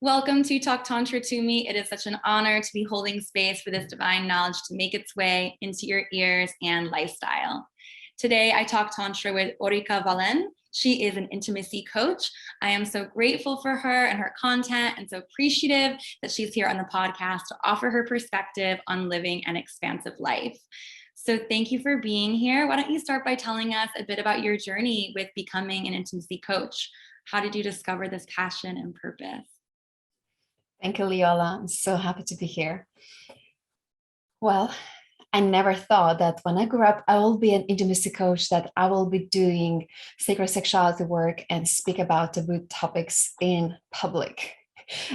Welcome to Talk Tantra to Me. It is such an honor to be holding space for this divine knowledge to make its way into your ears and lifestyle. Today, I talk Tantra with Aurika Valan. She is an intimacy coach. I am so grateful for her and her content and so appreciative that she's here on the podcast to offer her perspective on living an expansive life. So thank you for being here. Why don't you start by telling us a bit about your journey with becoming an intimacy coach? How did you discover this passion and purpose? Thank you, Leola. I'm so happy to be here. Well, I never thought that when I grew up, I will be an intimacy coach, that I will be doing sacred sexuality work and speak about taboo topics in public.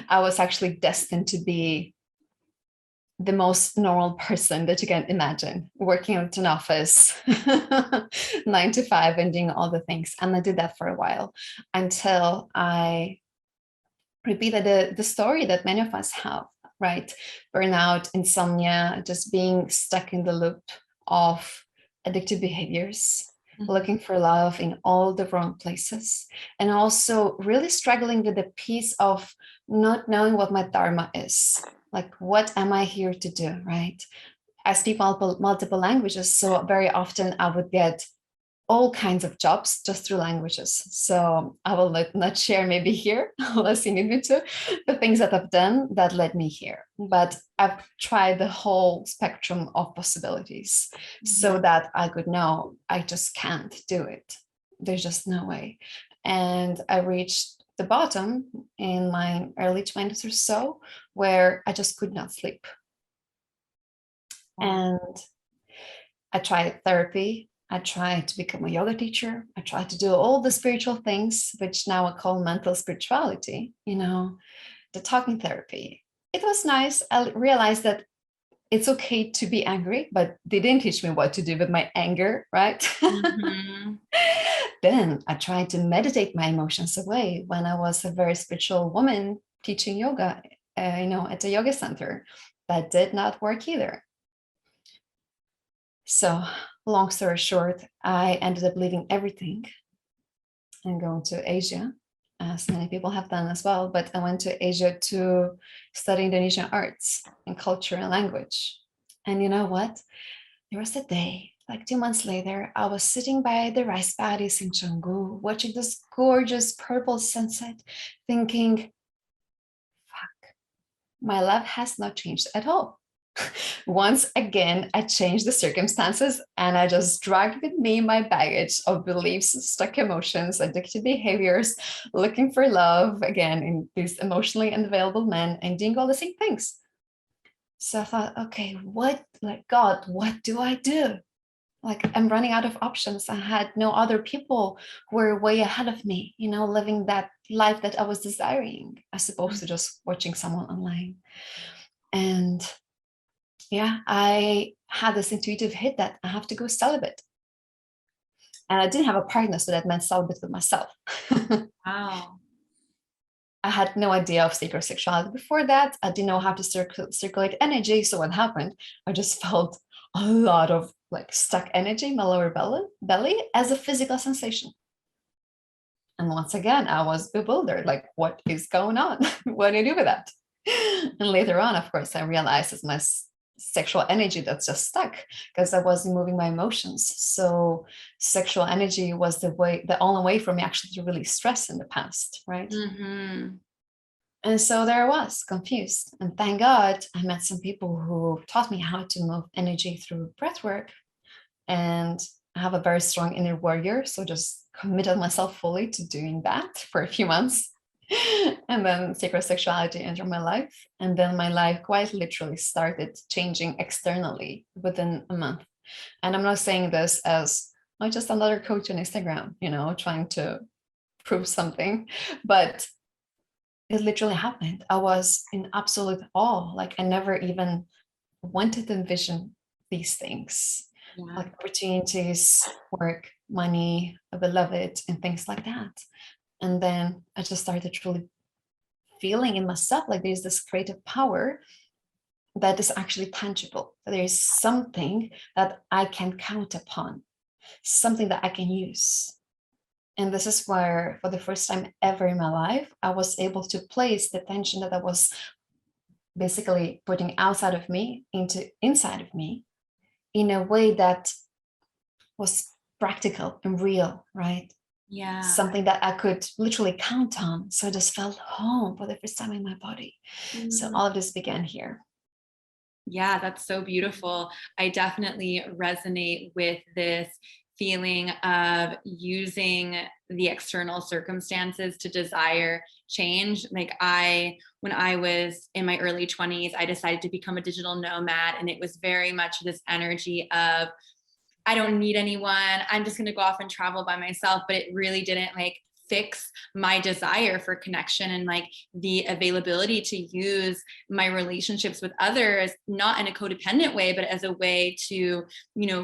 I was actually destined to be the most normal person that you can imagine, working at an office 9 to 5 and doing all the things. And I did that for a while until I repeated the story that many of us have, right? Burnout, insomnia, just being stuck in the loop of addictive behaviors, looking for love in all the wrong places, and also really struggling with the piece of not knowing what my dharma is. Like, what am I here to do, right? I speak multiple languages, so very often I would get all kinds of jobs just through languages. So I will not share maybe here unless you need me to, the things that I've done that led me here. But I've tried the whole spectrum of possibilities so that I could know I just can't do it. There's just no way. And I reached the bottom in my early 20s or so, where I just could not sleep. And I tried therapy. I tried to become a yoga teacher. I tried to do all the spiritual things, which now I call mental spirituality, the talking therapy. It was nice. I realized that it's okay to be angry, but they didn't teach me what to do with my anger, right? Mm-hmm. Then I tried to meditate my emotions away when I was a very spiritual woman teaching yoga, at a yoga center. That did not work either. So long story short, I ended up leaving everything and going to Asia, as many people have done as well. But I went to Asia to study Indonesian arts and culture and language. And you know what? There was a day, like 2 months later, I was sitting by the rice paddies in Canggu, watching this gorgeous purple sunset, thinking, fuck, my life has not changed at all. Once again, I changed the circumstances and I just dragged with me my baggage of beliefs, stuck emotions, addictive behaviors, looking for love again in these emotionally unavailable men and doing all the same things. So I thought, okay, God, what do I do? Like, I'm running out of options. I had no other people who were way ahead of me, living that life that I was desiring, as opposed to just watching someone online. And yeah, I had this intuitive hit that I have to go celibate. And I didn't have a partner, so that meant celibate with myself. Wow. I had no idea of sacred sexuality before that. I didn't know how to circulate energy. So what happened? I just felt a lot of stuck energy in my lower belly as a physical sensation. And once again, I was bewildered. Like, what is going on? What do you do with that? And later on, of course, I realized it's my sexual energy that's just stuck because I wasn't moving my emotions. So sexual energy was the only way for me actually to release stress in the past, right? Mm-hmm. And so there I was, confused. And thank God I met some people who taught me how to move energy through breath work. And I have a very strong inner warrior, so just committed myself fully to doing that for a few months. And then sacred sexuality entered my life. And then my life quite literally started changing externally within a month. And I'm not saying this as not just another coach on Instagram, trying to prove something, but it literally happened. I was in absolute awe. Like, I never even wanted to envision these things, like opportunities, work, money, a beloved, and things like that. And then I just started truly feeling in myself like there's this creative power that is actually tangible. There is something that I can count upon, something that I can use. And this is where, for the first time ever in my life, I was able to place the tension that I was basically putting outside of me into inside of me in a way that was practical and real, right? Yeah. Something that I could literally count on. So I just felt home for the first time in my body. So all of this began here. Yeah, that's so beautiful. I definitely resonate with this feeling of using the external circumstances to desire change. Like when I was in my early 20s, I decided to become a digital nomad, and it was very much this energy of, I don't need anyone. I'm just going to go off and travel by myself. But it really didn't like fix my desire for connection and like the availability to use my relationships with others, not in a codependent way, but as a way to,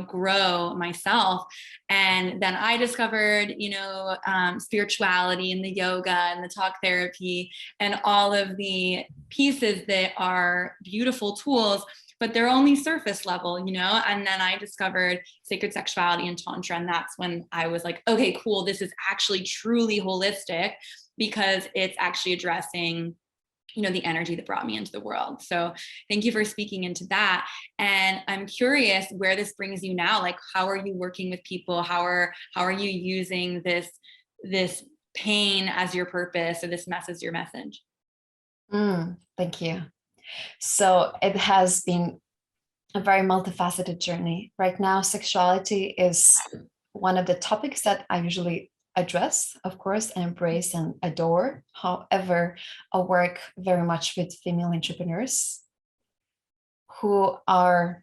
grow myself. And then I discovered, spirituality and the yoga and the talk therapy and all of the pieces that are beautiful tools, but they're only surface level, and then I discovered sacred sexuality and Tantra. And that's when I was like, okay, cool. This is actually truly holistic because it's actually addressing, the energy that brought me into the world. So thank you for speaking into that. And I'm curious where this brings you now. Like, how are you working with people? How are you using this pain as your purpose, or this mess as your message? Thank you. So it has been a very multifaceted journey. Right now, sexuality is one of the topics that I usually address, of course, and embrace and adore. However, I work very much with female entrepreneurs who have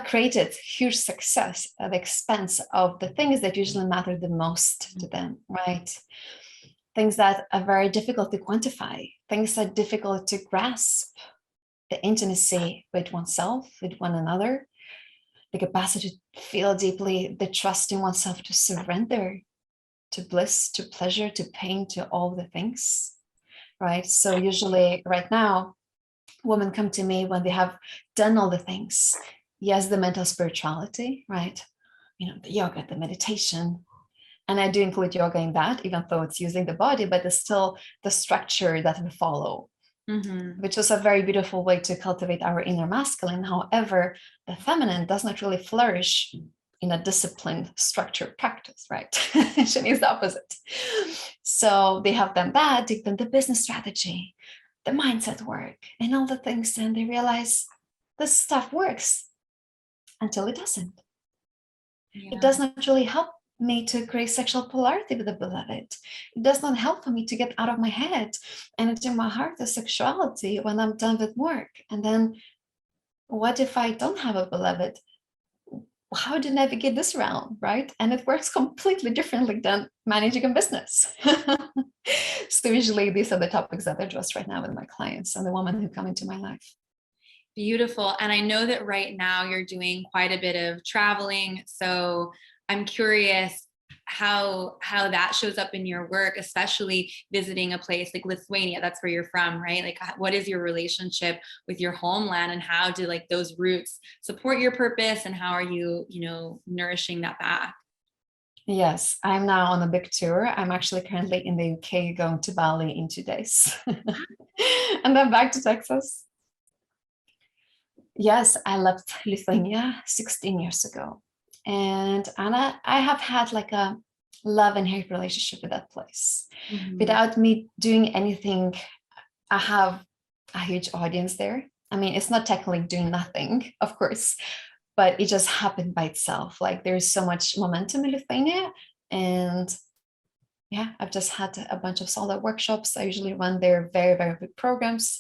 created huge success at the expense of the things that usually matter the most to them, right? Things that are very difficult to quantify, things that are difficult to grasp, the intimacy with oneself, with one another, the capacity to feel deeply, the trust in oneself to surrender to bliss, to pleasure, to pain, to all the things, right? So usually right now, women come to me when they have done all the things. Yes, the mental spirituality, right? The yoga, the meditation. And I do include yoga in that, even though it's using the body, but it's still the structure that we follow, which is a very beautiful way to cultivate our inner masculine. However, the feminine does not really flourish in a disciplined, structured practice, right? She needs the opposite. So they have done that, they've done the business strategy, the mindset work, and all the things, and they realize this stuff works until it doesn't. Yeah. It does not really help me to create sexual polarity with the beloved. It does not help for me to get out of my head and into my heart the sexuality when I'm done with work. And then what if I don't have a beloved? How to navigate this realm, right? And it works completely differently than managing a business. So usually these are the topics that I address right now with my clients and the women who come into my life. Beautiful. And I know that right now you're doing quite a bit of traveling. So I'm curious how that shows up in your work, especially visiting a place like Lithuania. That's where you're from, right? Like, what is your relationship with your homeland, and how do like those roots support your purpose, and how are you, nourishing that back? Yes, I'm now on a big tour. I'm actually currently in the UK, going to Bali in 2 days. And then back to Texas. Yes, I left Lithuania 16 years ago. And Anna, I have had like a love and hate relationship with that place. Without me doing anything, I have a huge audience there. I mean, it's not technically doing nothing, of course, but it just happened by itself. Like there's so much momentum in Lithuania. And yeah, I've just had a bunch of sold out workshops. I usually run their very, very big programs.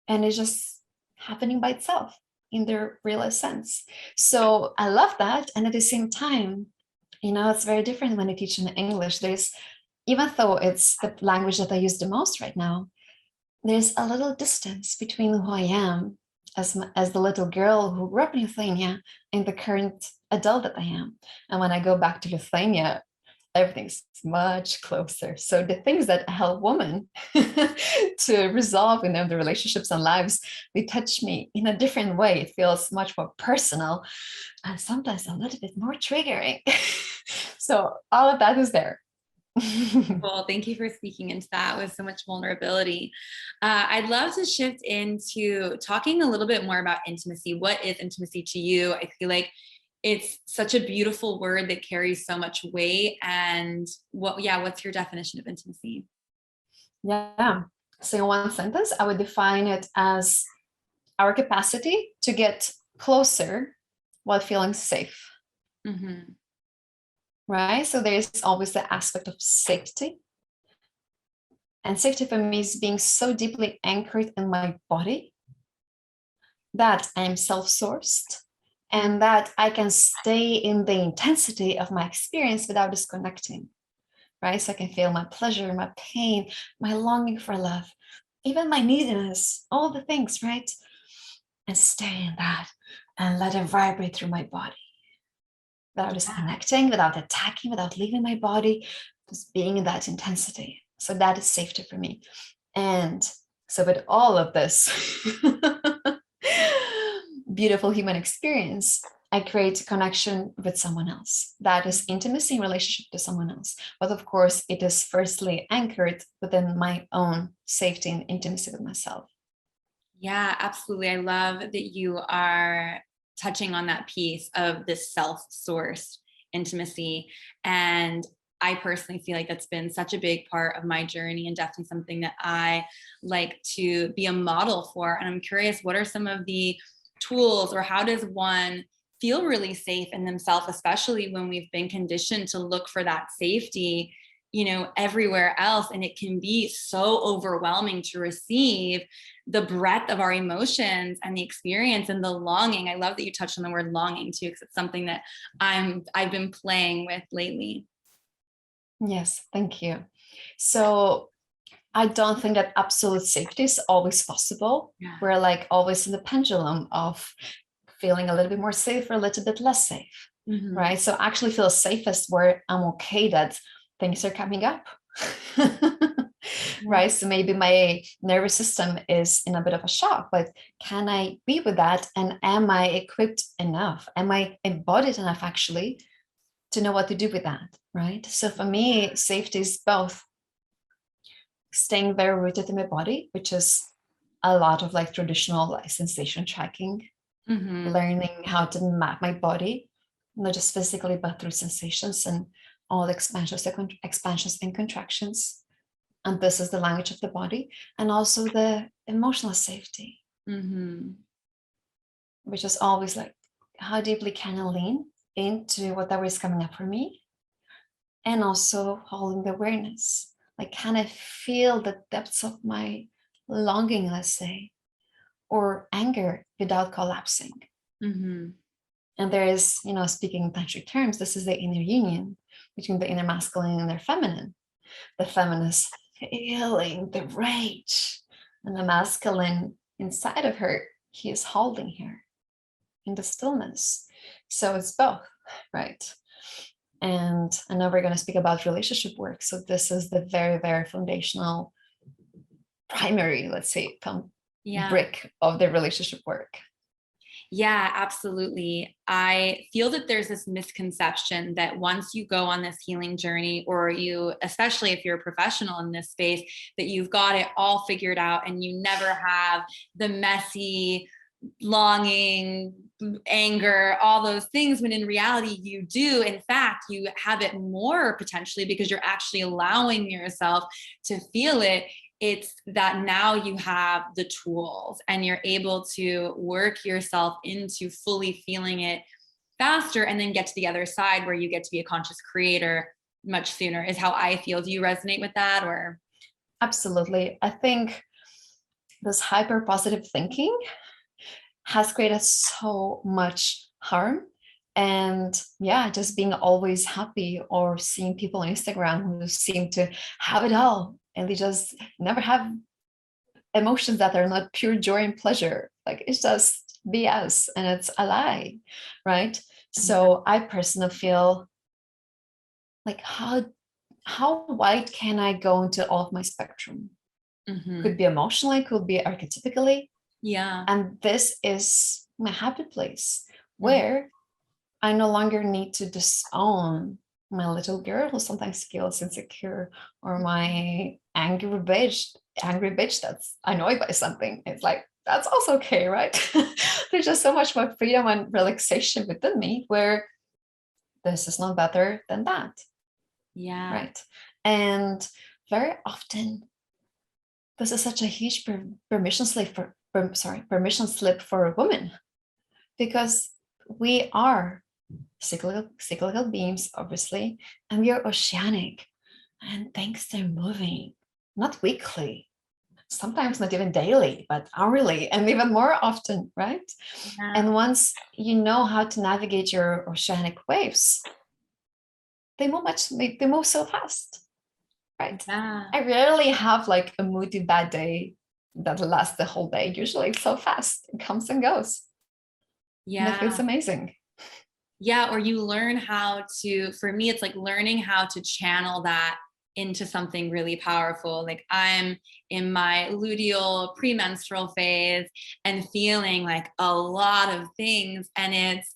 And it's just happening by itself in their realist sense. So I love that. And at the same time, it's very different when I teach in English. Even though it's the language that I use the most right now, there's a little distance between who I am as the little girl who grew up in Lithuania and the current adult that I am. And when I go back to Lithuania, everything's much closer. So the things that help women to resolve in their relationships and lives, they touch me in a different way. It feels much more personal and sometimes a little bit more triggering. So all of that is there. Well, thank you for speaking into that with so much vulnerability. I'd love to shift into talking a little bit more about intimacy. What is intimacy to you? I feel like it's such a beautiful word that carries so much weight. And what's your definition of intimacy? Yeah. So in one sentence, I would define it as our capacity to get closer while feeling safe. Mm-hmm. Right? So there's always the aspect of safety. And safety for me is being so deeply anchored in my body that I am self-sourced and that I can stay in the intensity of my experience without disconnecting. Right? So I can feel my pleasure, my pain, my longing for love, even my neediness, all the things, right? And stay in that and let it vibrate through my body without disconnecting, without attacking, without leaving my body, just being in that intensity. So that is safety for me. And so with all of this beautiful human experience, I create a connection with someone else. That is intimacy in relationship to someone else. But of course, it is firstly anchored within my own safety and intimacy with myself. Yeah, absolutely. I love that you are touching on that piece of this self-sourced intimacy. And I personally feel like that's been such a big part of my journey and definitely something that I like to be a model for. And I'm curious, what are some of the tools, or how does one feel really safe in themselves, especially when we've been conditioned to look for that safety, everywhere else. And it can be so overwhelming to receive the breadth of our emotions and the experience and the longing. I love that you touched on the word longing too, because it's something that I've been playing with lately. Yes, thank you. So I don't think that absolute safety is always possible. Yeah. We're like always in the pendulum of feeling a little bit more safe or a little bit less safe, Mm-hmm. right? So I actually feel safest where I'm okay that things are coming up. Right? So maybe my nervous system is in a bit of a shock, but can I be with that? And am I equipped enough? Am I embodied enough actually to know what to do with that? Right? So for me, safety is both staying very rooted in my body, which is a lot of like traditional like sensation tracking, Mm-hmm. learning how to map my body, not just physically, but through sensations and all the expansions and contractions. And this is the language of the body. And also the emotional safety, Mm-hmm. which is always like, how deeply can I lean into whatever is coming up for me? And also holding the awareness. Like, can I feel the depths of my longing, let's say, or anger without collapsing? Mm-hmm. And there is, speaking in tantric terms, this is the inner union between the inner masculine and their feminine. The feminine is feeling the rage, and the masculine inside of her, he is holding her in the stillness. So it's both, right? And I know we're going to speak about relationship work. So this is the very, very foundational, primary, let's say, brick of the relationship work. Yeah, absolutely. I feel that there's this misconception that once you go on this healing journey, or you, especially if you're a professional in this space, that you've got it all figured out and you never have the messy longing, anger, all those things, when in reality you do. In fact, you have it more potentially because you're actually allowing yourself to feel it. It's that now you have the tools and you're able to work yourself into fully feeling it faster, and then get to the other side where you get to be a conscious creator much sooner, is how I feel. Do you resonate with that? Or? Absolutely. I think this hyper positive thinking has created so much harm. And yeah, just being always happy, or seeing people on Instagram who seem to have it all and they just never have emotions that are not pure joy and pleasure. Like, it's just BS and it's a lie, right? So I personally feel like, how wide can I go into all of my spectrum? Mm-hmm. Could be emotionally, could be archetypically. Yeah. And this is my happy place where I no longer need to disown my little girl who sometimes feels insecure, or my angry bitch that's annoyed by something. It's like, that's also okay, right? There's just so much more freedom and relaxation within me where this is not better than that. Yeah. Right. And very often this is such a huge permission slip for a woman, because we are cyclical beings, obviously, and we are oceanic, and things are moving, not weekly, sometimes not even daily, but hourly, and even more often, right? Yeah. And once you know how to navigate your oceanic waves, they move so fast, right? Yeah. I rarely have like a moody bad day that lasts the whole day. Usually it's so fast, it comes and goes, and that feels Yeah. amazing. Yeah. Or you learn how to, for me, it's like learning how to channel that into something really powerful. Like I'm in my luteal premenstrual phase and feeling like a lot of things. And it's,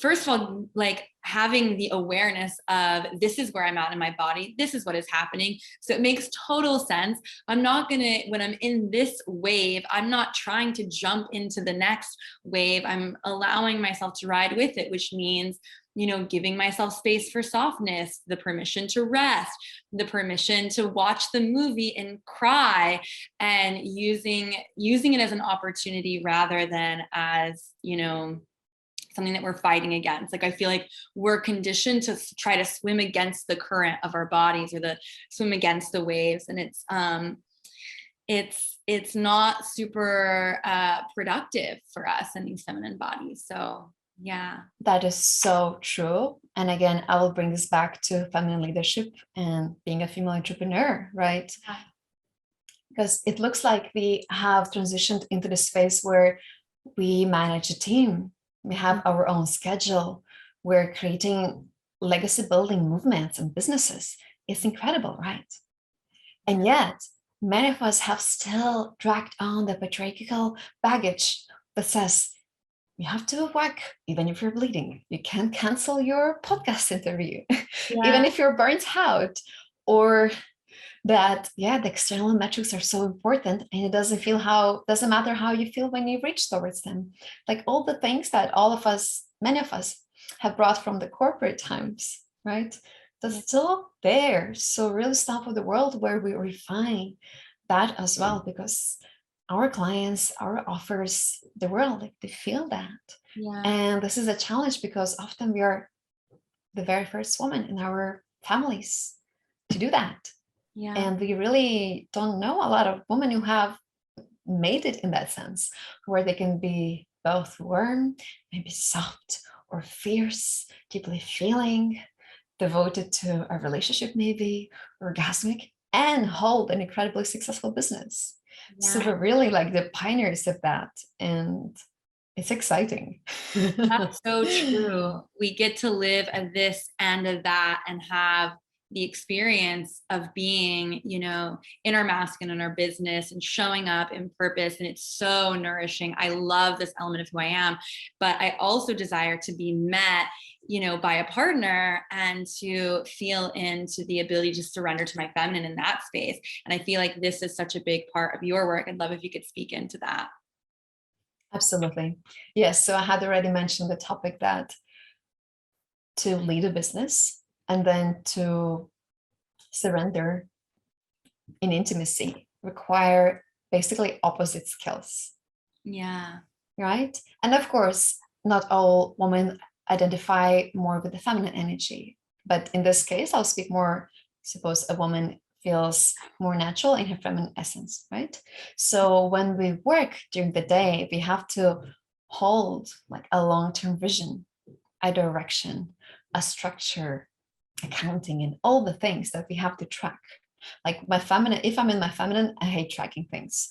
first of all, like having the awareness of this is where I'm at in my body. This is what is happening. So it makes total sense. I'm not going to, when I'm in this wave, I'm not trying to jump into the next wave. I'm allowing myself to ride with it, which means, giving myself space for softness, the permission to rest, the permission to watch the movie and cry, and using it as an opportunity rather than as, something that we're fighting against. Like I feel like we're conditioned to try to swim against the current of our bodies, or the swim against the waves, and it's not super productive for us in these feminine bodies. So yeah. That is so true. And again, I will bring this back to feminine leadership and being a female entrepreneur, right? Because it looks like we have transitioned into this space where we manage a team, we have our own schedule, we're creating legacy building movements and businesses. It's incredible, right? And yet, many of us have still dragged on the patriarchal baggage that says, you have to work even if you're bleeding. You can't cancel your podcast interview, Yeah. even if you're burnt out, or that, yeah, the external metrics are so important, and it doesn't matter how you feel when you reach towards them. Like all the things that many of us have brought from the corporate times, right? That's still there. So really start for the world where we refine that as well, because our clients, our offers, the world, like they feel that. Yeah. And this is a challenge because often we are the very first woman in our families to do that. Yeah. And we really don't know a lot of women who have made it in that sense, where they can be both warm, maybe soft, or fierce, deeply feeling, devoted to a relationship, maybe orgasmic, and hold an incredibly successful business. So we're really like the pioneers of that. And it's exciting. That's so true. We get to live at this end of that and have the experience of being, in our masculine, in our business, and showing up in purpose. And it's so nourishing. I love this element of who I am, but I also desire to be met, by a partner, and to feel into the ability to surrender to my feminine in that space. And I feel like this is such a big part of your work. I'd love if you could speak into that. Absolutely. Yes. So I had already mentioned the topic that to lead a business and then to surrender in intimacy require basically opposite skills. Yeah. Right. And of course, not all women identify more with the feminine energy. But in this case, I'll speak more, suppose a woman feels more natural in her feminine essence, right? So when we work during the day, we have to hold like a long-term vision, a direction, a structure, accounting, and all the things that we have to track. Like my feminine, if I'm in my feminine, I hate tracking things.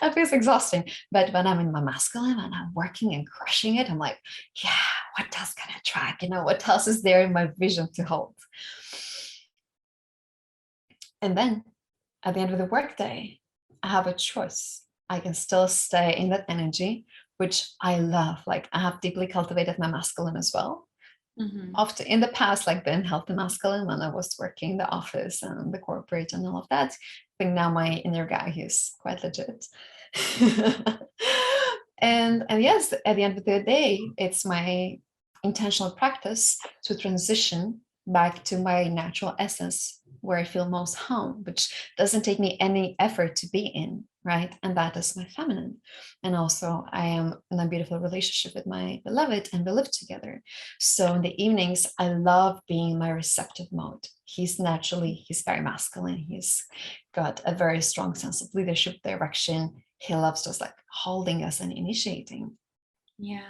That feels exhausting. But when I'm in my masculine and I'm working and crushing it, I'm like, yeah, what else can I track? What else is there in my vision to hold? And then at the end of the workday, I have a choice. I can still stay in that energy, which I love. Like I have deeply cultivated my masculine as well. Mhm. Often in the past, like the unhealthy masculine, when I was working in the office and the corporate and all of that, I think now my inner guy, he's quite legit. And yes, at the end of the day, it's my intentional practice to transition back to my natural essence where I feel most home, which doesn't take me any effort to be in, right? And that is my feminine. And also, I am in a beautiful relationship with my beloved, and we live together. So in the evenings, I love being in my receptive mode. He's very masculine. He's got a very strong sense of leadership, direction. He loves just like holding us and initiating. Yeah.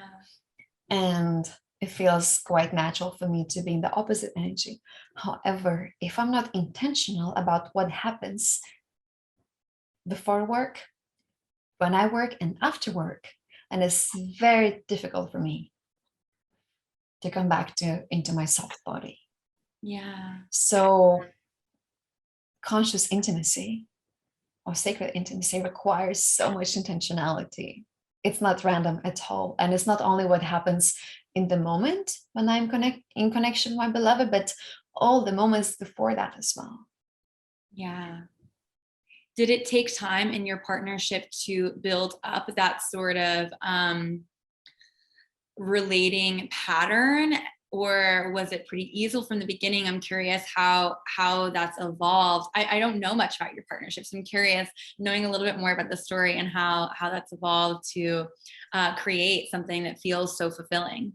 And it feels quite natural for me to be in the opposite energy. However, if I'm not intentional about what happens before work, when I work, and after work, and it's very difficult for me to come back to into my soft body. Yeah. So conscious intimacy or sacred intimacy requires so much intentionality. It's not random at all. And it's not only what happens in the moment when I'm in connection with my beloved, but all the moments before that as well. Yeah. Did it take time in your partnership to build up that sort of relating pattern, or was it pretty easy from the beginning? I'm curious how that's evolved. I don't know much about your partnerships. I'm curious knowing a little bit more about the story and how that's evolved to create something that feels so fulfilling.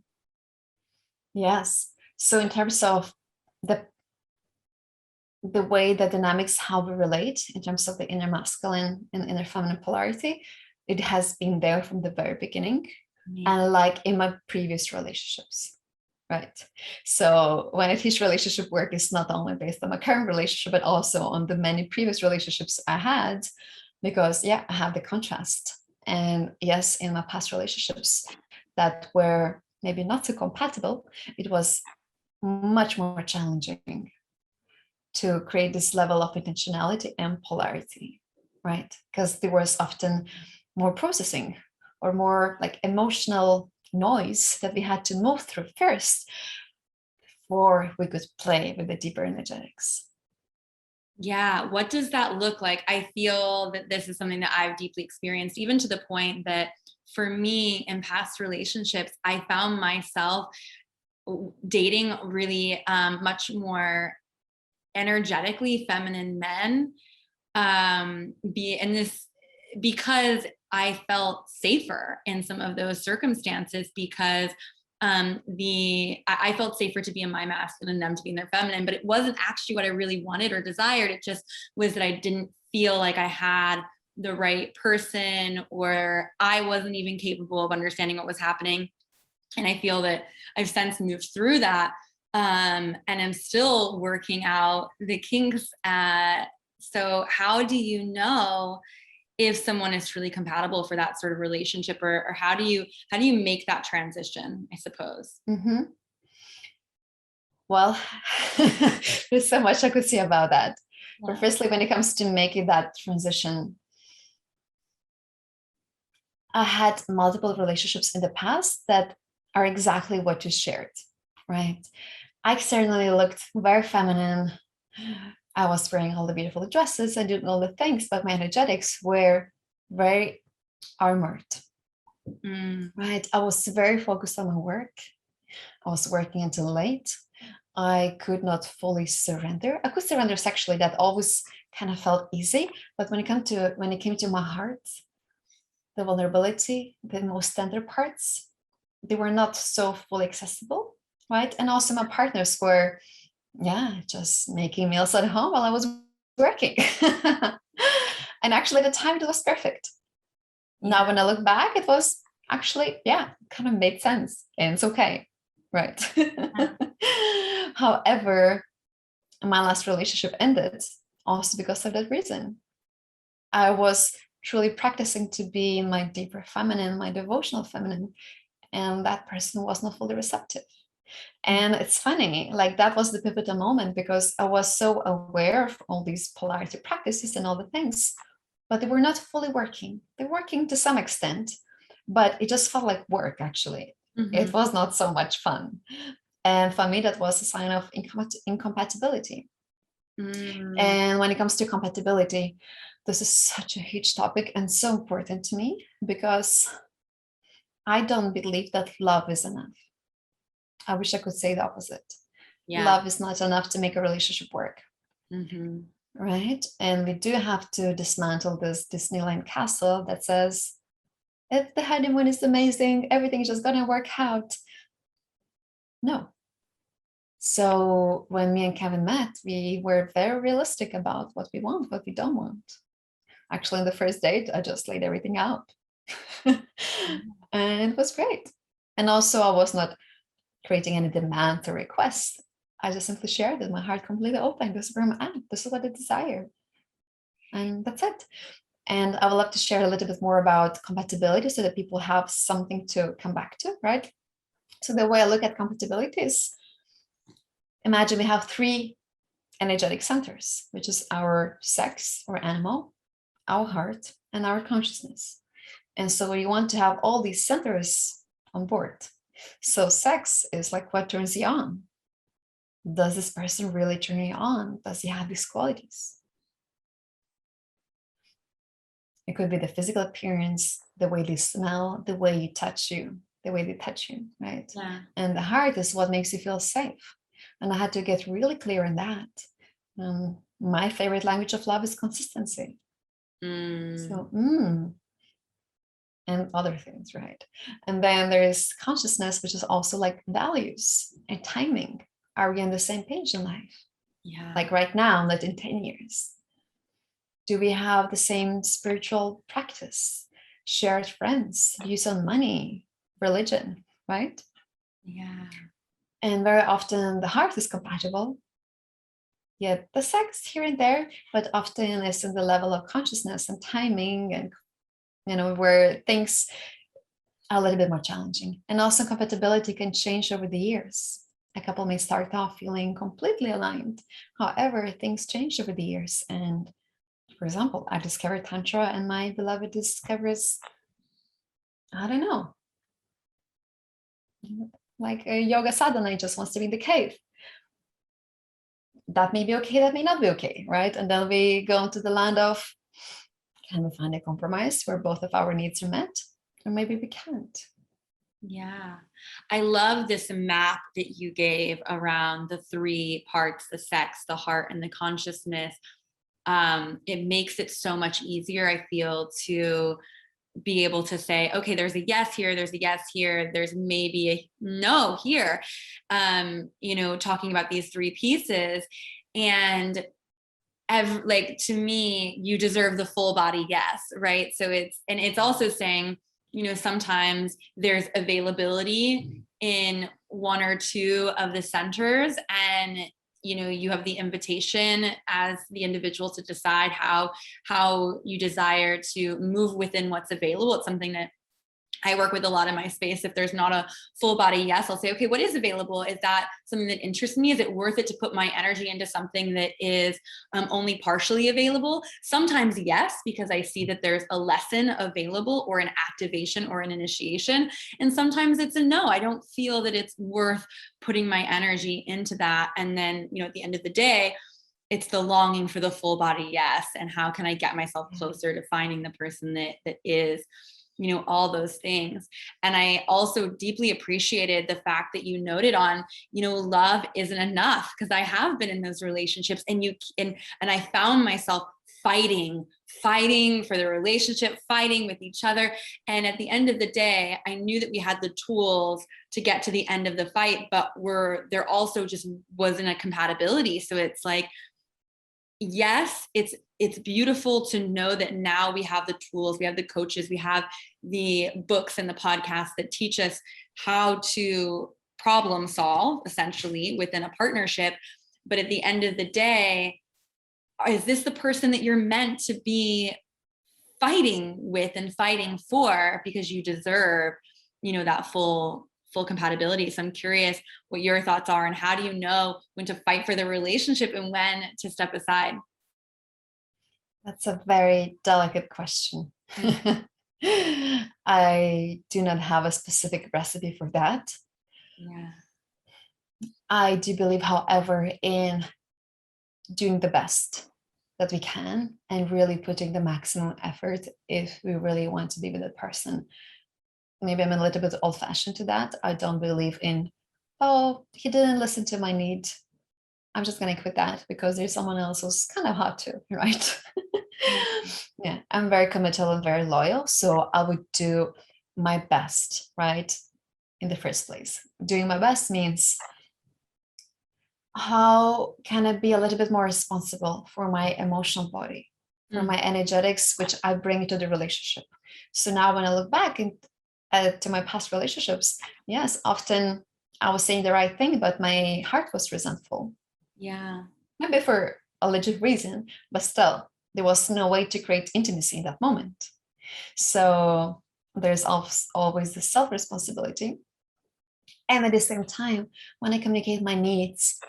Yes. So in terms of the way the dynamics, how we relate in terms of the inner masculine and inner feminine polarity, it has been there from the very beginning. And like in my previous relationships, right? So when I teach relationship work, it's not only based on my current relationship, but also on the many previous relationships I had, because I have the contrast. And yes, in my past relationships that were maybe not so compatible, it was much more challenging to create this level of intentionality and polarity, right? Because there was often more processing or more like emotional noise that we had to move through first before we could play with the deeper energetics. Yeah. What does that look like? I feel that this is something that I've deeply experienced, even to the point that for me in past relationships, I found myself dating really much more energetically feminine men be in this because I felt safer in some of those circumstances because I felt safer to be in my masculine and them to be in their feminine, but it wasn't actually what I really wanted or desired. It just was that I didn't feel like I had the right person, or I wasn't even capable of understanding what was happening. And I feel that I've since moved through that, and I'm still working out the kinks. So how do you know if someone is truly compatible for that sort of relationship, or how do you make that transition, I suppose? Mm-hmm. Well, there's so much I could say about that. Yeah. But firstly, when it comes to making that transition, I had multiple relationships in the past that are exactly what you shared, right? I certainly looked very feminine. I was wearing all the beautiful dresses and doing all the things, but my energetics were very armored, right? I was very focused on my work. I was working until late. I could not fully surrender. I could surrender sexually. That always kind of felt easy, but when it came to my heart, the vulnerability, the most tender parts, they were not so fully accessible, right? And also my partners were, just making meals at home while I was working. And actually the time it was perfect. Now when I look back, it was actually, kind of made sense and it's okay, right? However, my last relationship ended also because of that reason. I was truly practicing to be my deeper feminine, my devotional feminine, and that person was not fully receptive. And it's funny, like that was the pivotal moment because I was so aware of all these polarity practices and all the things, but they were not fully working. They're working to some extent, but it just felt like work actually. Mm-hmm. It was not so much fun. And for me, that was a sign of incompatibility. And when it comes to compatibility, this is such a huge topic and so important to me, because I don't believe that love is enough. I wish I could say the opposite. Yeah. Love is not enough to make a relationship work. Right? And we do have to dismantle this Disneyland castle that says, if the honeymoon is amazing, everything's just gonna work out. No. So when me and Kevin met, we were very realistic about what we want, what we don't want. Actually, on the first date, I just laid everything out. And it was great. And also, I was not creating any demands or requests. I just simply shared it, my heart completely open. This is where I'm at. This is what I desire. And that's it. And I would love to share a little bit more about compatibility so that people have something to come back to, right? So the way I look at compatibility is, imagine we have 3 energetic centers, which is our sex or animal, our heart, and our consciousness. And so you want to have all these centers on board. So sex is like what turns you on. Does this person really turn you on? Does he have these qualities? It could be the physical appearance, the way they smell, the way you touch you, the way they touch you, right? Yeah. And the heart is what makes you feel safe. And I had to get really clear on that. My favorite language of love is consistency. So, and other things, right? And then there's consciousness, which is also like values and timing. Are we on the same page in life? Yeah. Like right now, not in 10 years. Do we have the same spiritual practice, shared friends, views on money, religion, right? Yeah. And very often the heart is compatible. Yet the sex here and there, but often is in the level of consciousness and timing, and where things are a little bit more challenging. And also compatibility can change over the years. A couple may start off feeling completely aligned. However, things change over the years. And for example, I discovered Tantra and my beloved discovers, I don't know, like a yoga sadhana, just wants to be in the cave. That may be okay, that may not be okay, right? And then we go into the land of, can we find a compromise where both of our needs are met? Or maybe we can't. Yeah. I love this map that you gave around the 3 parts, the sex, the heart, and the consciousness. It makes it so much easier, I feel, to be able to say, okay, there's a yes here, there's a yes here, there's maybe a no here, talking about these 3 pieces. And like, to me, you deserve the full body yes, right? So it's also saying, sometimes there's availability in 1 or 2 of the centers, and you have the invitation as the individual to decide how you desire to move within what's available. It's something that I work with a lot in my space. If there's not a full body yes, I'll say, okay, what is available? Is that something that interests me? Is it worth it to put my energy into something that is only partially available? Sometimes yes, because I see that there's a lesson available or an activation or an initiation. And sometimes it's a no. I don't feel that it's worth putting my energy into that. And then, at the end of the day, it's the longing for the full body yes. And how can I get myself closer to finding the person that is, all those things. And I also deeply appreciated the fact that you noted on, love isn't enough, because I have been in those relationships and I found myself fighting for the relationship, fighting with each other. And at the end of the day, I knew that we had the tools to get to the end of the fight, but there also just wasn't a compatibility. So it's like, yes, it's beautiful to know that now we have the tools, we have the coaches, we have the books and the podcasts that teach us how to problem solve essentially within a partnership. But at the end of the day, is this the person that you're meant to be fighting with and fighting for, because you deserve, that full compatibility? So I'm curious what your thoughts are, and how do you know when to fight for the relationship and when to step aside? That's a very delicate question. I do not have a specific recipe for that. Yeah. I do believe, however, in doing the best that we can and really putting the maximum effort if we really want to be with that person. Maybe I'm a little bit old-fashioned to that. I don't believe in, oh, he didn't listen to my need, I'm just going to quit that because there's someone else who's kind of hot too, right? Yeah. Yeah, I'm very committed and very loyal. So I would do my best, right? In the first place. Doing my best means, how can I be a little bit more responsible for my emotional body, for my energetics, which I bring to the relationship. So now when I look back to my past relationships, yes, often I was saying the right thing, but my heart was resentful. Yeah. Maybe for a legit reason, but still, there was no way to create intimacy in that moment. So there's always the self-responsibility. And at the same time, when I communicate my needs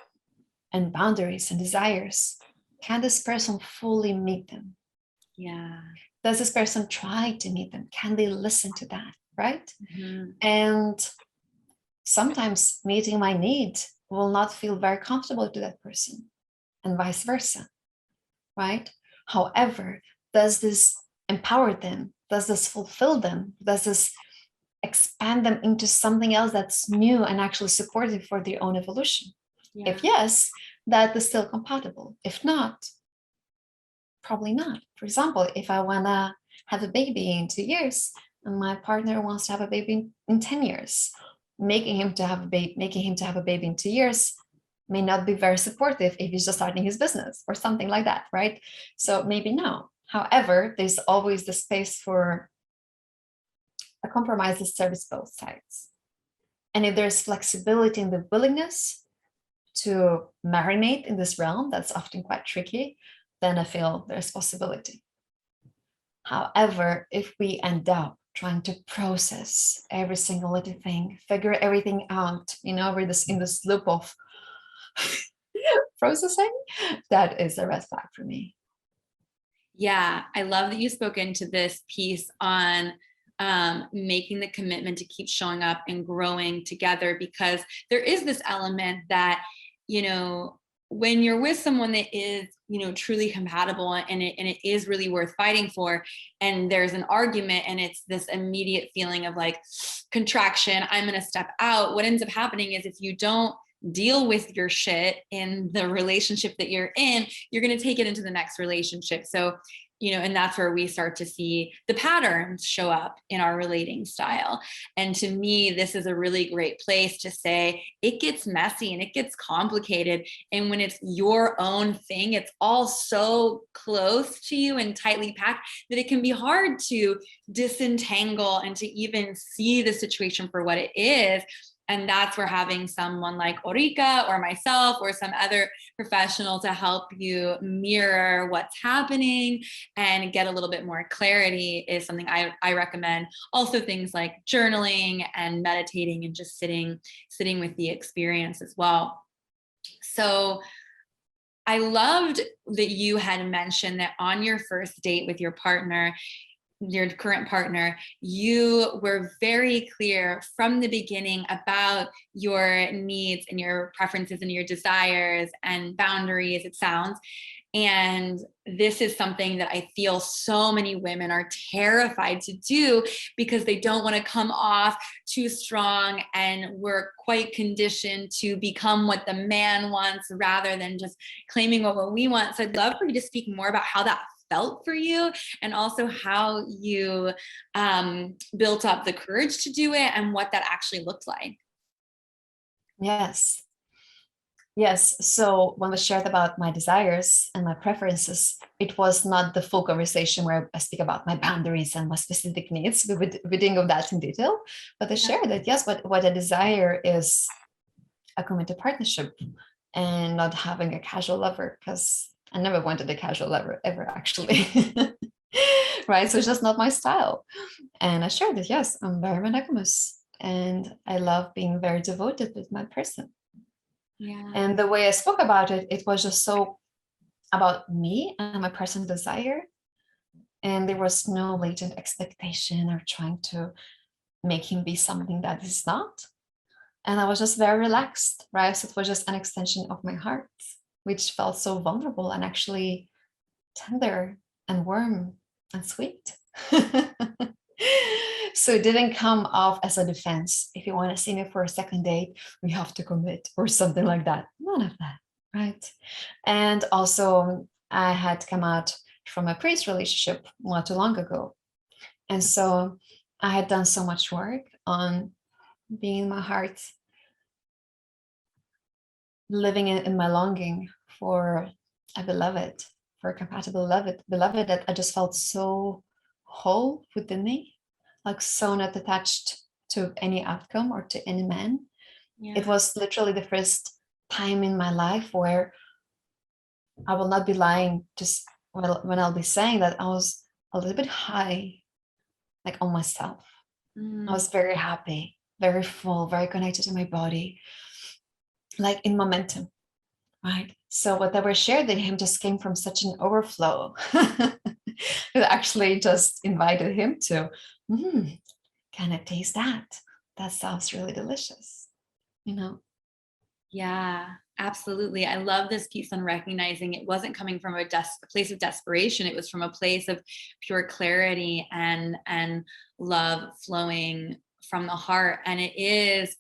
and boundaries and desires, can this person fully meet them? Yeah. Does this person try to meet them? Can they listen to that? Right? Mm-hmm. And sometimes meeting my need will not feel very comfortable to that person, and vice versa. Right? However, does this empower them? Does this fulfill them? Does this expand them into something else that's new and actually supportive for their own evolution? Yeah. If yes, that is still compatible. If not, probably not. For example, if I want to have a baby in 2 years and my partner wants to have a baby in 10 years, making him to have a baby in 2 years may not be very supportive if he's just starting his business or something like that, right? So maybe no. However, there's always the space for a compromise that serves both sides. And if there's flexibility in the willingness to marinate in this realm, that's often quite tricky, then I feel there's possibility. However, if we end up trying to process every single little thing, figure everything out, we're in this loop of processing, that is a red flag for me. Yeah, I love that you spoke into this piece on making the commitment to keep showing up and growing together, because there is this element that, when you're with someone that is, truly compatible, and it is really worth fighting for, and there's an argument and it's this immediate feeling of like contraction, I'm going to step out. What ends up happening is, if you don't deal with your shit in the relationship that you're in, you're going to take it into the next relationship. So, and that's where we start to see the patterns show up in our relating style. And to me, this is a really great place to say it gets messy and it gets complicated. And when it's your own thing, it's all so close to you and tightly packed that it can be hard to disentangle and to even see the situation for what it is. And that's where having someone like Orika or myself or some other professional to help you mirror what's happening and get a little bit more clarity is something I recommend. Also things like journaling and meditating and just sitting with the experience as well. So I loved that you had mentioned that on your first date with your partner, your current partner, you were very clear from the beginning about your needs and your preferences and your desires and boundaries, it sounds. And this is something that I feel so many women are terrified to do because they don't want to come off too strong, and we're quite conditioned to become what the man wants rather than just claiming what we want. So I'd love for you to speak more about how that felt for you, and also how you built up the courage to do it and what that actually looked like. Yes. Yes. So when we shared about my desires and my preferences, it was not the full conversation where I speak about my boundaries and my specific needs. We didn't go that in detail, but I shared that, yes, what I desire is a committed partnership and not having a casual lover, because I never wanted a casual lover ever, actually. Right. So it's just not my style. And I shared that, yes, I'm very monogamous and I love being very devoted with my person. Yeah. And the way I spoke about it, it was just so about me and my personal desire. And there was no latent expectation or trying to make him be something that he's not. And I was just very relaxed, right? So it was just an extension of my heart, which felt so vulnerable and actually tender and warm and sweet. So it didn't come off as a defense. If you want to see me for a second date, we have to commit or something like that. None of that, right? And also, I had come out from a previous relationship not too long ago. And so I had done so much work on being in my heart, living in my longing for a beloved, for a compatible beloved that I just felt so whole within me, like so not attached to any outcome or to any man. Yeah. It was literally the first time in my life where I will not be lying, just when I'll be saying that I was a little bit high, like on myself. I was very happy, very full, very connected to my body, like in momentum, right? So whatever shared with him just came from such an overflow. It actually just invited him to, can I taste that? That sounds really delicious, you know? Yeah, absolutely. I love this piece on recognizing it wasn't coming from a place of desperation. It was from a place of pure clarity and love flowing from the heart. And it is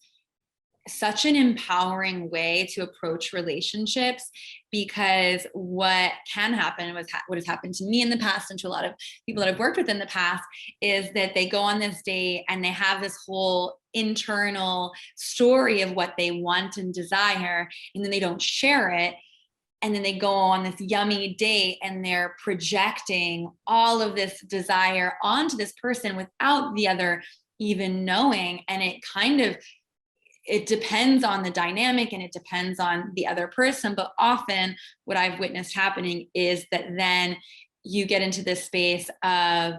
such an empowering way to approach relationships, because what can happen what has happened to me in the past and to a lot of people that I've worked with in the past is that they go on this date and they have this whole internal story of what they want and desire, and then they don't share it, and then they go on this yummy date and they're projecting all of this desire onto this person without the other even knowing. And it depends on the dynamic and it depends on the other person. But often what I've witnessed happening is that then you get into this space of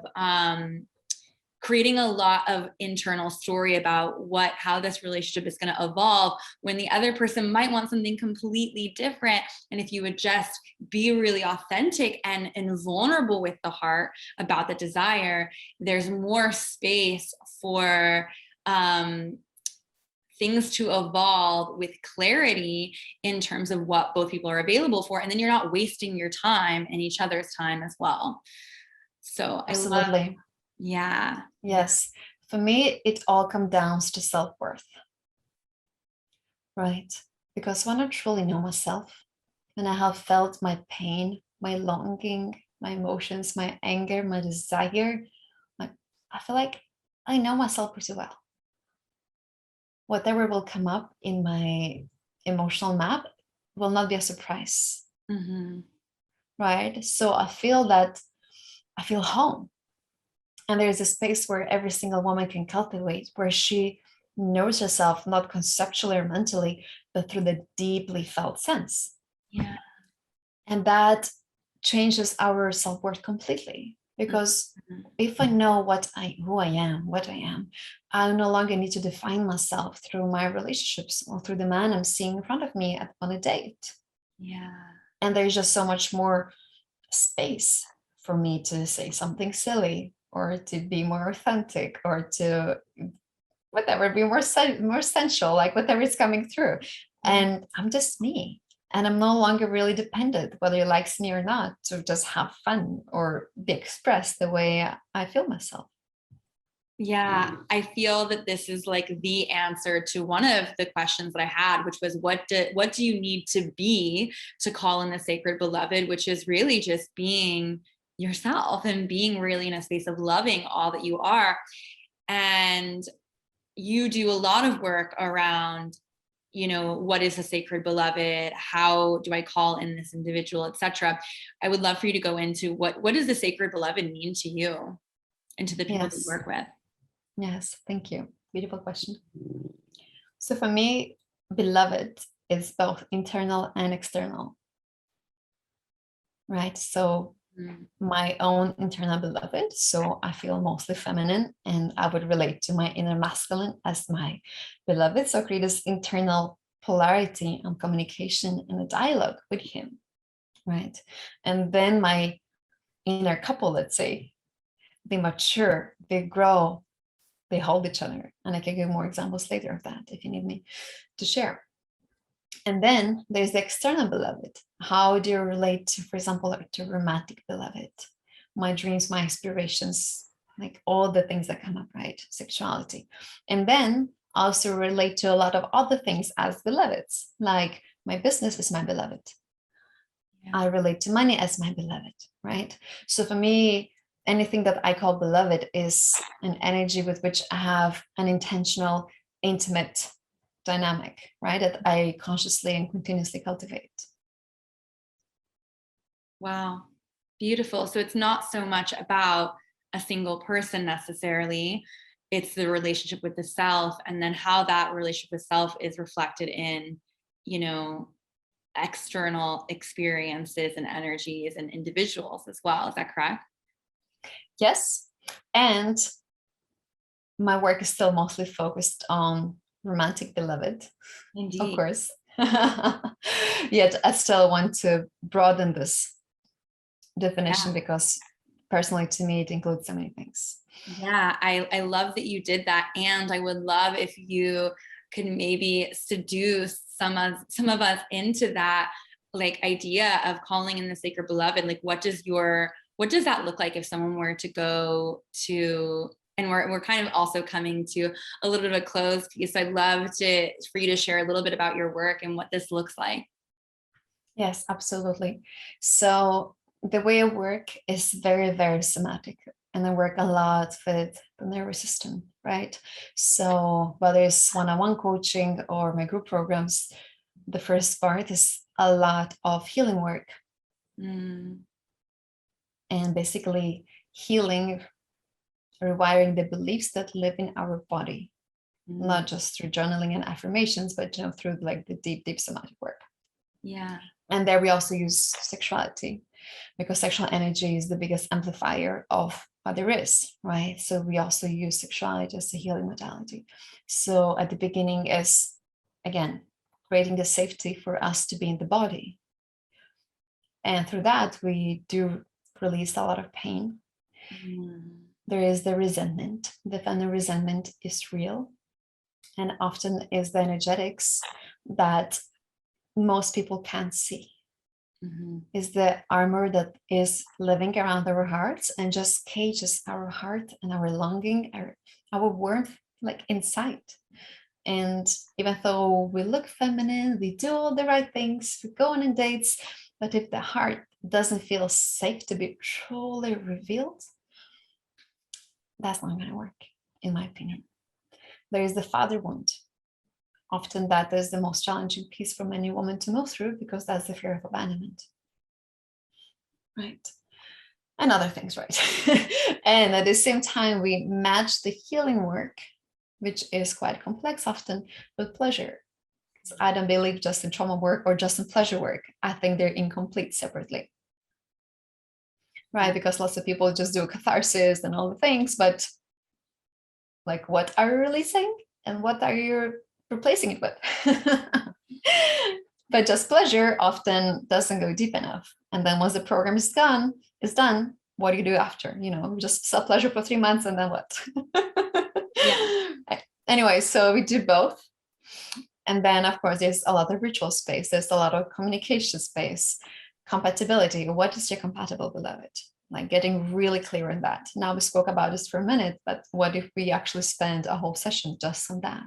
creating a lot of internal story about how this relationship is going to evolve, when the other person might want something completely different. And if you would just be really authentic and vulnerable with the heart about the desire, there's more space for things to evolve with clarity in terms of what both people are available for. And then you're not wasting your time and each other's time as well. So Absolutely. Yeah. Yes. For me, it all comes down to self-worth, right? Because when I truly know myself and I have felt my pain, my longing, my emotions, my anger, my desire, I feel like I know myself pretty well. Whatever will come up in my emotional map will not be a surprise. Right? So I feel home. And there's a space where every single woman can cultivate, where she knows herself, not conceptually or mentally, but through the deeply felt sense. Yeah. And that changes our self-worth completely. Because if I know who I am, what I am, I no longer need to define myself through my relationships or through the man I'm seeing in front of me on a date. Yeah. And there's just so much more space for me to say something silly or to be more authentic or to whatever, be more sensual, like whatever is coming through. And I'm just me. And I'm no longer really dependent, whether he likes me or not, to just have fun or be expressed the way I feel myself. Yeah, I feel that this is like the answer to one of the questions that I had, which was what do you need to be to call in the sacred beloved, which is really just being yourself and being really in a space of loving all that you are. And you do a lot of work around, what is a sacred beloved? How do I call in this individual, etc. I would love for you to go into what does the sacred beloved mean to you and to the people that you work with? Yes, thank you. Beautiful question. So for me, beloved is both internal and external, right? So my own internal beloved, so I feel mostly feminine, and I would relate to my inner masculine as my beloved. So I create this internal polarity and communication and a dialogue with him, right? And then my inner couple, let's say, they mature, they grow, they hold each other. And I can give more examples later of that if you need me to share. And then there's the external beloved. How do you relate to, for example, to romantic beloved? My dreams, my aspirations, like all the things that come up, right? Sexuality. And then also relate to a lot of other things as beloveds, like my business is my beloved. Yeah. I relate to money as my beloved, right? So for me, anything that I call beloved is an energy with which I have an intentional, intimate dynamic, right? That I consciously and continuously cultivate. Wow, beautiful. So it's not so much about a single person necessarily. It's the relationship with the self, and then how that relationship with self is reflected in, you know, external experiences and energies and individuals as well. Is that correct? Yes. And my work is still mostly focused on romantic beloved. Indeed. Of course. Yet I still want to broaden this definition because personally to me it includes so many things. Yeah, I love that you did that. And I would love if you could maybe seduce some of us into that like idea of calling in the sacred beloved. Like what does that look like if someone were to go to, and we're kind of also coming to a little bit of a close piece. So I'd love for you to share a little bit about your work and what this looks like. Yes, absolutely. So the way I work is very, very somatic, and I work a lot with the nervous system, right? So whether it's one-on-one coaching or my group programs, the first part is a lot of healing work. And basically healing, rewiring the beliefs that live in our body, not just through journaling and affirmations, but through like the deep, deep somatic work. Yeah. And there we also use sexuality, because sexual energy is the biggest amplifier of what there is, right? So we also use sexuality as a healing modality. So at the beginning is, again, creating the safety for us to be in the body. And through that, we do release a lot of pain. There is the resentment. The feminine resentment is real, and often is the energetics that most people can't see. Is the armor that is living around our hearts and just cages our heart and our longing, our warmth, like inside. And even though we look feminine, we do all the right things, we go on dates, but if the heart doesn't feel safe to be truly revealed, that's not going to work, in my opinion. There is the father wound. Often that is the most challenging piece for many women to move through, because that's the fear of abandonment. Right. And other things, right? And at the same time, we match the healing work, which is quite complex often, with pleasure. So I don't believe just in trauma work or just in pleasure work. I think they're incomplete separately. Right? Because lots of people just do catharsis and all the things, but like, what are you releasing and what are you replacing it with? But just pleasure often doesn't go deep enough. And then once the program is done, what do you do after? Just self-pleasure for 3 months and then what? Yeah. Anyway, so we do both. And then, of course, there's a lot of ritual space. There's a lot of communication space. Compatibility. What is your compatible beloved? Like getting really clear on that. Now we spoke about this for a minute, but what if we actually spend a whole session just on that?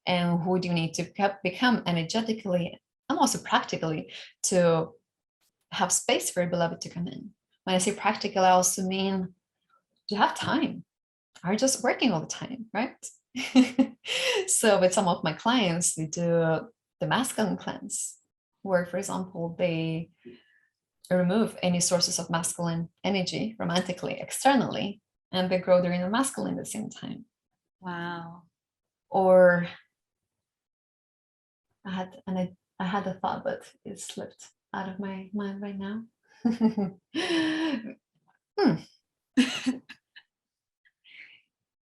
And who do you need to become energetically and also practically to have space for your beloved to come in? When I say practical, I also mean, do you have time? Are you just working all the time, right? So with some of my clients, we do the masculine cleanse, where, for example, they remove any sources of masculine energy romantically, externally, and they grow their inner masculine at the same time. Wow. Or I had a thought, but it slipped out of my mind right now.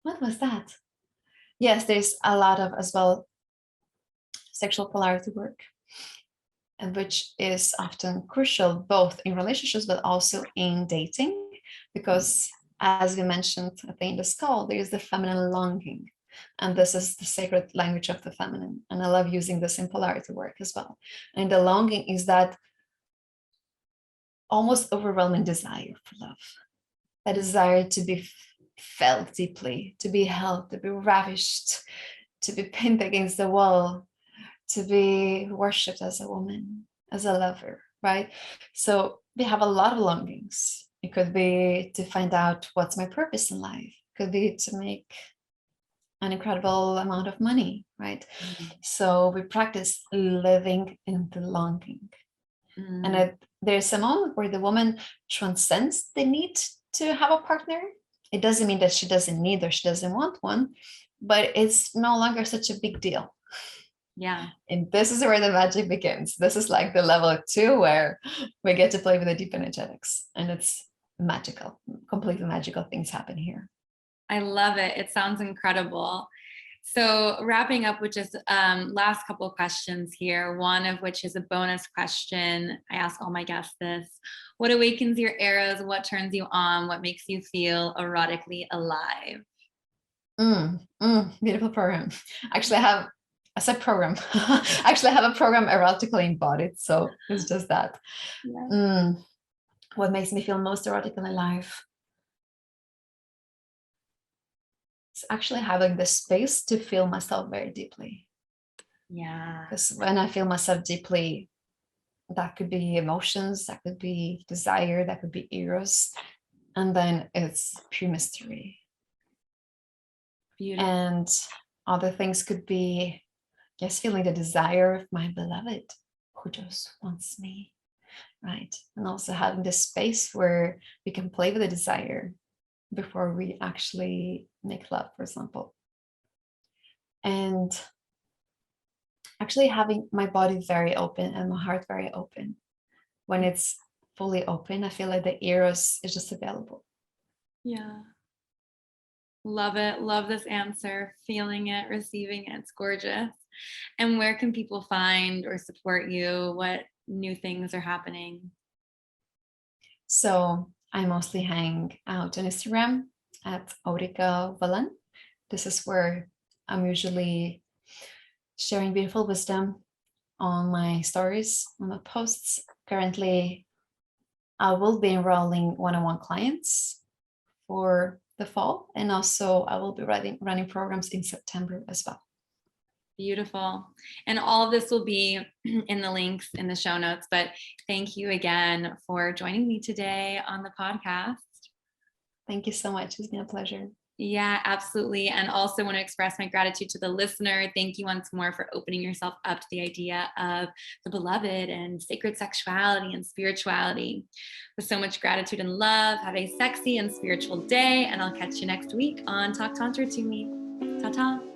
What was that? Yes, there's a lot of as well sexual polarity work, and which is often crucial both in relationships but also in dating, because as we mentioned at the end of this call, there is the feminine longing. And this is the sacred language of the feminine. And I love using this in polarity work as well. And the longing is that almost overwhelming desire for love, a desire to be felt deeply, to be held, to be ravished, to be pinned against the wall, to be worshipped as a woman, as a lover, right? So we have a lot of longings. It could be to find out what's my purpose in life. It could be to make an incredible amount of money, right? So we practice living in the longing. And there's a moment where the woman transcends the need to have a partner. It doesn't mean that she doesn't need or she doesn't want one, but it's no longer such a big deal. Yeah. And this is where the magic begins. This is like the level 2 where we get to play with the deep energetics, and it's magical, completely magical things happen here. I love it. It sounds incredible. So wrapping up with just last couple of questions here, one of which is a bonus question. I ask all my guests this. What awakens your eros? What turns you on? What makes you feel erotically alive? Beautiful program. Actually, I said program. Actually, I have a program erotically embodied. So it's just that. Yeah. What makes me feel most erotically alive? It's actually having the space to feel myself very deeply. Yeah. Because when I feel myself deeply, that could be emotions, that could be desire, that could be eros. And then it's pure mystery. Beautiful. And other things could be just feeling the desire of my beloved who just wants me, right? And also having the space where we can play with the desire before we actually make love, for example. And actually having my body very open and my heart very open. When it's fully open, I feel like the eros is just available. Yeah. Love it. Love this answer. Feeling it, receiving it. It's gorgeous. And where can people find or support you? What new things are happening? So I mostly hang out on Instagram at Aurika Valan. This is where I'm usually sharing beautiful wisdom on my stories, on my posts. Currently, I will be enrolling one-on-one clients for the fall, and also I will be running programs in September as well. Beautiful. And all of this will be in the links in the show notes, but thank you again for joining me today on the podcast. Thank you so much. It's been a pleasure. Yeah, absolutely. And also want to express my gratitude to the listener. Thank you once more for opening yourself up to the idea of the beloved and sacred sexuality and spirituality. With so much gratitude and love, have a sexy and spiritual day. And I'll catch you next week on Talk Tantra to Me. Ta-ta.